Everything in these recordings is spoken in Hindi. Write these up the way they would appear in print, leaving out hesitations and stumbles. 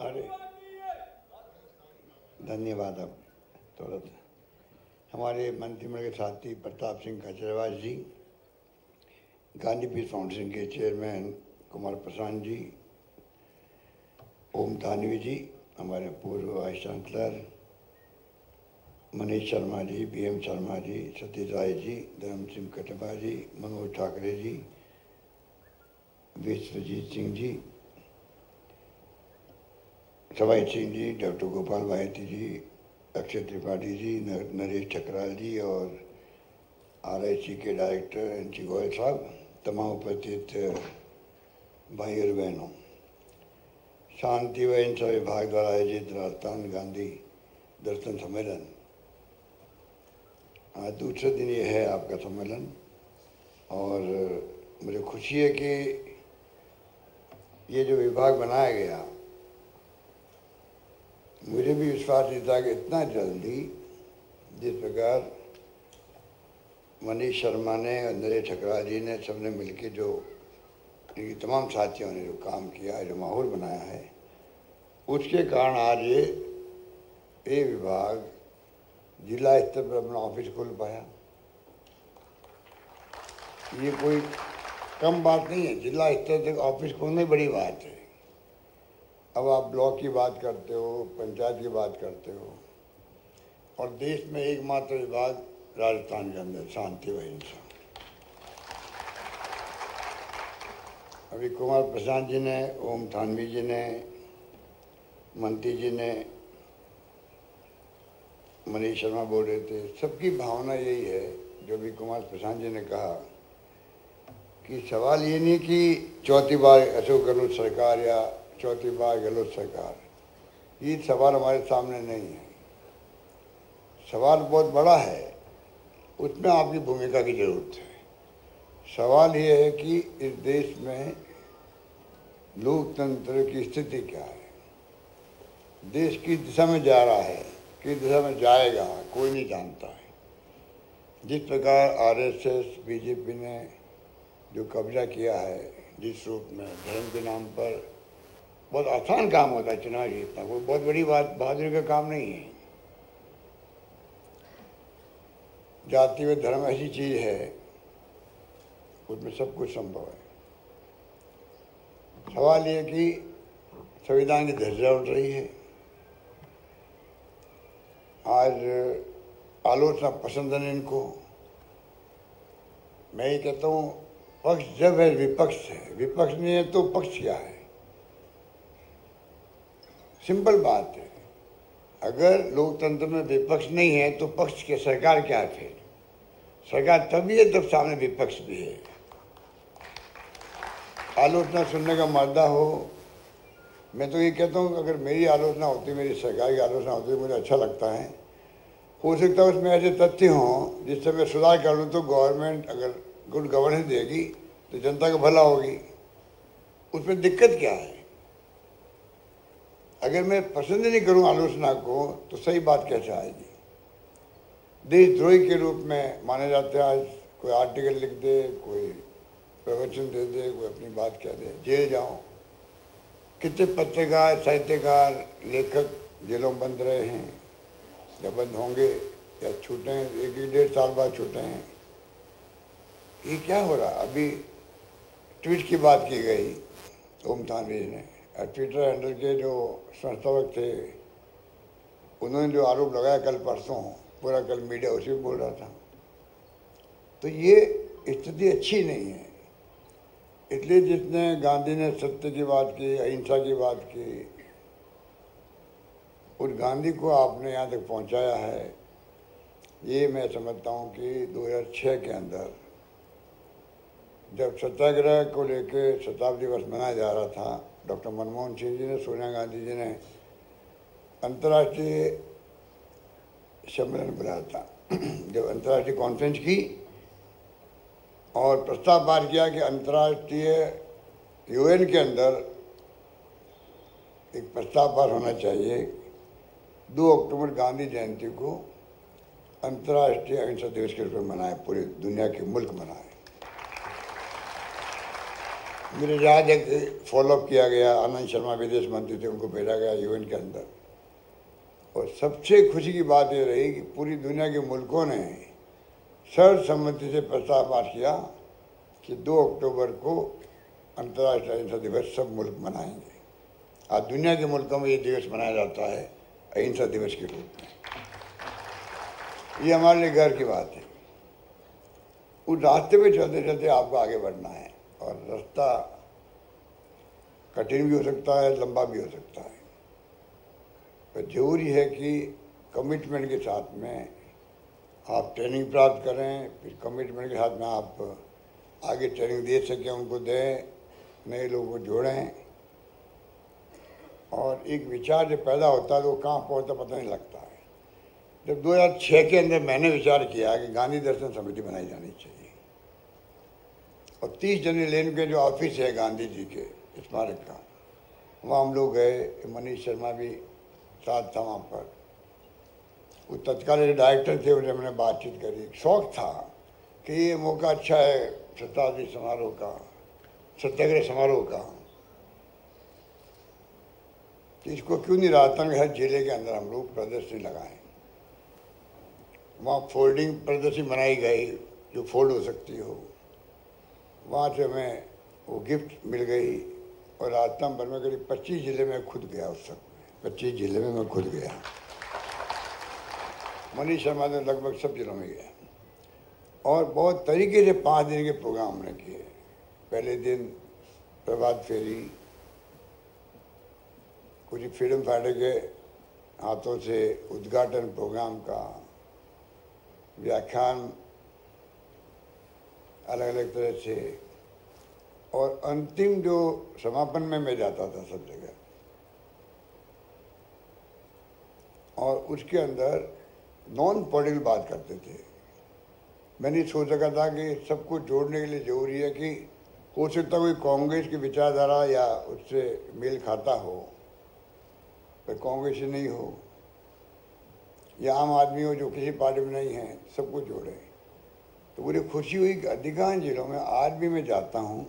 हमारे धन्यवाद। अब तुरंत हमारे मंत्रिमंडल के साथी प्रताप सिंह खचरवास जी, गांधी पीस फाउंडेशन के चेयरमैन कुमार प्रशांत जी, ओम थानवी जी, हमारे पूर्व vice chancellor Manish Sharma ji, BM Sharma ji, Satish Rai ji, धर्म सिंह कटवा जी, मनोज ठाकरे जी, विश्वजीत सिंह जी, सवाई सिंह जी, डॉक्टर गोपाल भायती जी, अक्षय त्रिपाठी जी, नरेश ठकराल जी और RIC के डायरेक्टर NC गोयल साहब, तमाम उपस्थित भाई और बहनों, शांति व अहिंसा विभाग द्वारा आयोजित राजस्थान गांधी दर्शन सम्मेलन, आज दूसरे दिन ये है आपका सम्मेलन। और मुझे खुशी है कि ये जो विभाग बनाया गया, मुझे भी विश्वास नहीं था कि इतना जल्दी जिस प्रकार मनीष शर्मा ने और नरेश ठकराल जी ने सबने मिलकर जो इनकी तमाम साथियों ने जो काम किया, जो माहौल बनाया है, उसके कारण आज ये विभाग जिला स्तर पर अपना ऑफिस खोल पाया। ये कोई कम बात नहीं है, जिला स्तर तक ऑफिस खोलना ही बड़ी बात है। अब आप ब्लॉक की बात करते हो, पंचायत की बात करते हो, और देश में एकमात्र विभाग राजस्थान के अंदर शांति व अहिंसा। अभी कुमार प्रशांत जी ने, ओम थानवी जी ने, मंत्री जी ने, मनीष शर्मा बोल रहे थे, सबकी भावना यही है जो भी कुमार प्रशांत जी ने कहा कि सवाल ये नहीं कि चौथी बार अशोक गहलोत सरकार या चौथी बार गहलोत सरकार, ये सवाल हमारे सामने नहीं है। सवाल बहुत बड़ा है, उसमें आपकी भूमिका की जरूरत है। सवाल ये है कि इस देश में लोकतंत्र की स्थिति क्या है, देश किस दिशा में जा रहा है, किस दिशा में जाएगा, कोई नहीं जानता है। जिस प्रकार RSS BJP ने जो कब्जा किया है, जिस रूप में धर्म के नाम पर, बहुत आसान काम होता है चुनाव जीतना, कोई बहुत बड़ी बात, बहादुरी का काम नहीं है। जाति व धर्म ऐसी चीज है, उसमें सब कुछ संभव है। सवाल ये कि संविधान की धज्जियां उड़ रही है। आज आलोचना पसंद है इनको। मैं ये कहता हूँ, पक्ष जब है विपक्ष है, विपक्ष नहीं है तो पक्ष क्या है? सिंपल बात है। अगर लोकतंत्र में विपक्ष नहीं है तो पक्ष के सरकार क्या है? फिर सरकार तभी है जब सामने विपक्ष भी है। आलोचना सुनने का मर्दा हो। मैं तो ये कहता हूँ, अगर मेरी आलोचना होती, मेरी सरकार की आलोचना होती, मुझे अच्छा लगता है। हो सकता है उसमें ऐसे तथ्य हों जिससे मैं सुधार कर लूँ, तो गवर्नमेंट अगर गुड गवर्नेंस देगी तो जनता का भला होगी। उसमें दिक्कत क्या है? अगर मैं पसंद नहीं करूं आलोचना को तो सही बात कैसे आएगी? देशद्रोही के रूप में माने जाते हैं। आज कोई आर्टिकल लिख दे, कोई प्रवचन दे दे, कोई अपनी बात कह दे, जेल जाओ। कितने पत्रकार, साहित्यकार, लेखक जेलों में बंद रहे हैं, या बंद होंगे, या छूटे हैं, 1-1.5 साल बाद छूटे हैं। ये क्या हो रहा? अभी ट्वीट की बात की गई ओम थानवी ने, ट्विटर हैंडल के जो संस्थापक थे, उन्होंने जो आरोप लगाया कल परसों, पूरा कल मीडिया उसी में बोल रहा था। तो ये स्थिति अच्छी नहीं है। इसलिए जिसने, गांधी ने सत्य की बात की, अहिंसा की बात की, उस गांधी को आपने यहाँ तक पहुँचाया है। ये मैं समझता हूँ कि 2006 के अंदर जब सत्याग्रह को लेकर शताब्दी वर्ष मनाया जा रहा था, डॉक्टर मनमोहन सिंह जी ने, सोनिया गांधी जी ने अंतर्राष्ट्रीय सम्मेलन बुलाया था। जब अंतर्राष्ट्रीय कॉन्फ्रेंस की और प्रस्ताव पास किया कि अंतर्राष्ट्रीय UN के अंदर एक प्रस्ताव पास होना चाहिए, 2 अक्टूबर गांधी जयंती को अंतर्राष्ट्रीय अहिंसा दिवस के रूप में मनाए, पूरी दुनिया के मुल्क मनाए। मेरे याद है कि फॉलोअप किया गया, आनंद शर्मा विदेश मंत्री थे, उनको भेजा गया यूएन के अंदर। और सबसे खुशी की बात ये रही कि पूरी दुनिया के मुल्कों ने सर्वसम्मति से प्रस्ताव पास किया कि 2 अक्टूबर को अंतर्राष्ट्रीय अहिंसा दिवस सब मुल्क मनाएंगे। आज दुनिया के मुल्कों में ये दिवस मनाया जाता है अहिंसा दिवस के रूप में। ये हमारे लिए गर्व की बात है। उस रास्ते में चलते चलते आपको आगे बढ़ना है, और रास्ता कठिन भी हो सकता है, लंबा भी हो सकता है, पर जरूरी है कि कमिटमेंट के साथ में आप ट्रेनिंग प्राप्त करें, फिर कमिटमेंट के साथ में आप आगे ट्रेनिंग दे सकें, उनको दें, नए लोगों को जोड़ें। और एक विचार जब पैदा होता है तो वो कहाँ पहुँचता पता नहीं लगता है। जब 2006 के अंदर मैंने विचार किया कि गांधी दर्शन समिति बनाई जानी चाहिए, और 30 जनवरी लेन के जो ऑफिस है गांधी जी के स्मारक का, वहाँ हम लोग गए, मनीष शर्मा भी साथ था वहाँ पर। वो तत्कालीन डायरेक्टर थे, उन्हें हमने बातचीत करी। शौक था कि ये मौका अच्छा है शताब्दी समारोह का, सत्याग्रह समारोह का, कि इसको क्यों नहीं राजस्थान के हर जिले के अंदर हम लोग प्रदर्शनी लगाएं। वहाँ फोल्डिंग प्रदर्शनी बनाई गई जो फोल्ड हो सकती हो। वहाँ से हमें वो गिफ्ट मिल गई, और राजस्थान भर में करीब 25 जिले में खुद गया। उस वक्त 25 जिले में मैं खुद गया। मनीष शर्मा ने लगभग सब जिलों में गया, और बहुत तरीके से 5 दिन के प्रोग्राम हमने किए। पहले दिन प्रभात फेरी, कुछ फ्रीडम फाइटर के हाथों से उद्घाटन प्रोग्राम का, व्याख्यान अलग अलग तरह से, और अंतिम जो समापन में मैं जाता था सब जगह, और उसके अंदर नॉन पॉलिटिकल बात करते थे। मैंने सोच रखा था कि सबको जोड़ने के लिए जरूरी है कि हो सकता कोई कांग्रेस की विचारधारा या उससे मेल खाता हो, पर कांग्रेस नहीं हो, या आम आदमी हो जो किसी पार्टी में नहीं है, सबको जोड़े। तो मुझे खुशी हुई कि अधिकांश जिलों में आज भी मैं जाता हूँ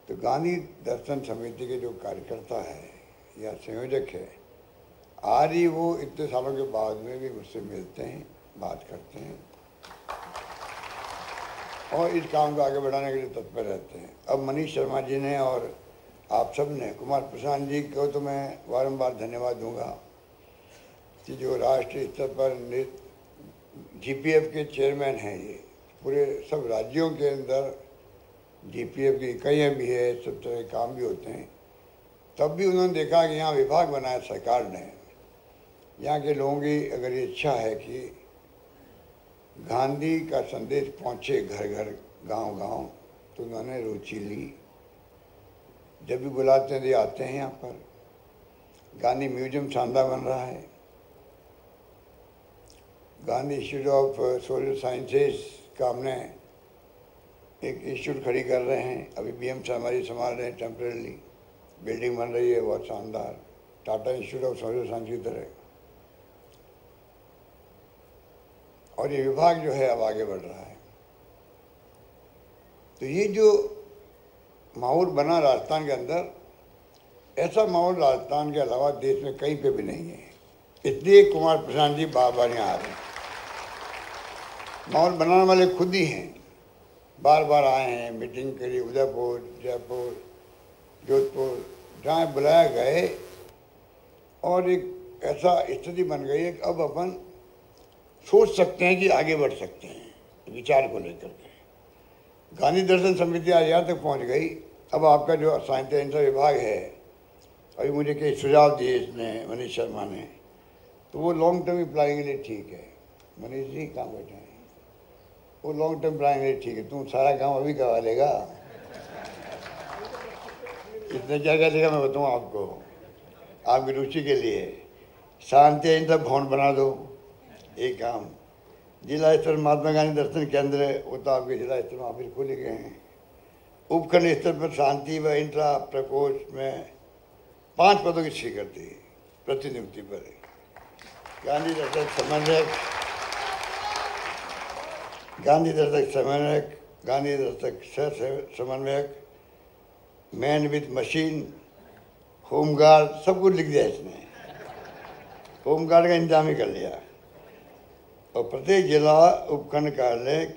तो गांधी दर्शन समिति के जो कार्यकर्ता है या संयोजक है, आज ही वो इतने सालों के बाद में भी मुझसे मिलते हैं, बात करते हैं, और इस काम को आगे बढ़ाने के लिए तत्पर रहते हैं। अब मनीष शर्मा जी ने और आप सब ने, कुमार प्रशांत जी को तो मैं बारंबार धन्यवाद दूंगा कि जो राष्ट्रीय स्तर पर जीपीएफ के चेयरमैन हैं, ये पूरे सब राज्यों के अंदर जीपीएफ की इकाइयाँ भी है, सब तरह के काम भी होते हैं। तब भी उन्होंने देखा कि यहाँ विभाग बनाया सरकार ने, यहाँ के लोगों की अगर ये इच्छा है कि गांधी का संदेश पहुँचे घर घर, गांव गांव, तो उन्होंने रुचि ली। जब भी बुलाते हैं आते हैं यहाँ पर। गांधी म्यूजियम शानदार बन रहा है। Gandhi institute of social sciences का हमने एक इंस्टीट्यूट खड़ी कर रहे हैं। अभी बीएम शर्मा जी संभाल रहे हैं टेम्परेली। बिल्डिंग बन रही है बहुत शानदार, Tata institute of social science की तरह। और ये विभाग जो है अब आगे बढ़ रहा है। तो ये जो माहौल बना राजस्थान के अंदर, ऐसा माहौल राजस्थान के अलावा देश में कहीं पे भी नहीं है। इसलिए कुमार प्रशांत जी बार बार यहाँ आ रहे हैं। माहौल बनाने वाले खुद ही हैं, बार बार आए हैं, मीटिंग करी उदयपुर, जयपुर, जोधपुर, जहाँ बुलाया गए। और एक ऐसा स्थिति बन गई है कि अब अपन सोच सकते हैं कि आगे बढ़ सकते हैं विचार को लेकर के। गांधी दर्शन समिति आज यहाँ तक पहुँच गई। अब आपका जो साहित्य अहिंसा विभाग है, अभी मुझे कई सुझाव दिए इसने मनीष शर्मा ने, तो वो लॉन्ग टर्म प्लानिंग के लिए ठीक है। मनीष जी कहाँ बैठे हैं? वो लॉन्ग टर्म प्लानिंग के लिए ठीक है। तुम सारा काम अभी करवा लेगा, इतने क्या क्या देगा मैं बताऊँ आपको, आपकी रुचि के लिए। शांति अहिंसा भवन बना दो, एक काम। जिला स्तर महात्मा गांधी दर्शन केंद्र है, वो तो आपके जिला स्तर में ऑफिस खोले गए हैं। उपखंड स्तर पर शांति व अहिंसा प्रकोष्ठ में 5 पदों की स्वीकृति प्रतिनियुक्ति पर है। गांधी दर्शक समन्वयक, गांधी दर्शक समन्वयक, गांधी दर्शक सह समन्वयक, मैन विथ मशीन, होमगार्ड, सब कुछ लिख दिया इसने। होमगार्ड का इंतजाम ही कर लिया और प्रत्येक जिला उपखंड कार्यालय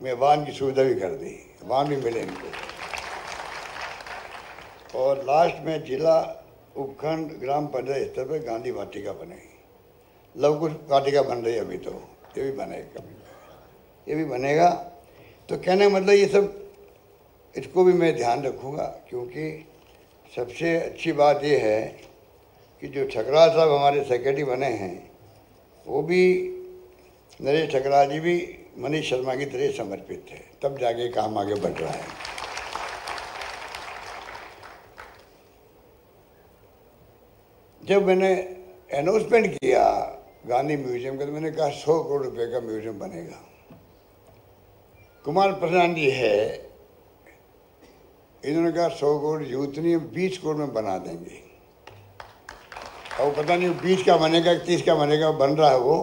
में वाहन की सुविधा भी कर दी, वाहन भी मिले इनको। और लास्ट में जिला उपखंड ग्राम पंचायत स्तर पर गांधी वाटिका बनेगी। लव कुश वाटिका बन रही है अभी, तो ये भी बनेगा, ये भी बनेगा। तो कहने का मतलब ये सब, इसको भी मैं ध्यान रखूँगा, क्योंकि सबसे अच्छी बात ये है कि जो ठकराल साहब हमारे सेक्रेटरी बने हैं, वो भी, नरेश ठकराल जी भी मनीष शर्मा की तरह समर्पित थे, तब जाके काम आगे बढ़ रहा है। जब मैंने अनाउंसमेंट किया गांधी म्यूजियम का, तो मैंने कहा 100 करोड़ रुपए का म्यूजियम बनेगा। कुमार प्रसाद जी है, इन्होंने कहा 100 करोड़ यूथ नहीं, 20 करोड़ में बना देंगे। और पता नहीं 20 का बनेगा, 30 का बनेगा, बन रहा है वो।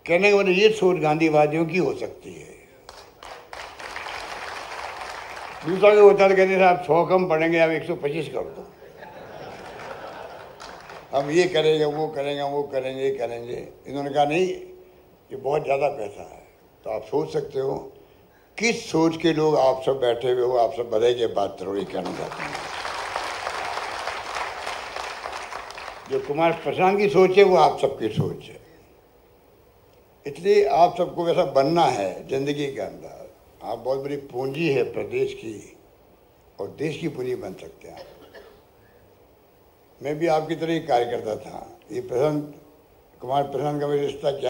कहने के बाद ये सोच गांधीवादियों की हो सकती है। दूसरा को होता तो कहते साहब 100 कम पड़ेंगे, आप 125 कर दो, हम ये करेंगे, वो करेंगे, वो करेंगे, ये करेंगे। इन्होंने कहा नहीं, ये बहुत ज़्यादा पैसा है। तो आप सोच सकते हो किस सोच के लोग आप सब बैठे हुए हो, आप सब बड़े के बात थोड़ी कहना चाहते हैं। जो कुमार प्रसाद की सोच है वो आप सबकी सोच है, इसलिए आप सबको वैसा बनना है जिंदगी के अंदर। आप बहुत बड़ी पूंजी है प्रदेश की और देश की पूंजी बन सकते हैं। मैं भी आपकी तरह ही कार्य करता था। ये प्रशांत, कुमार प्रसाद का मेरा रिश्ता क्या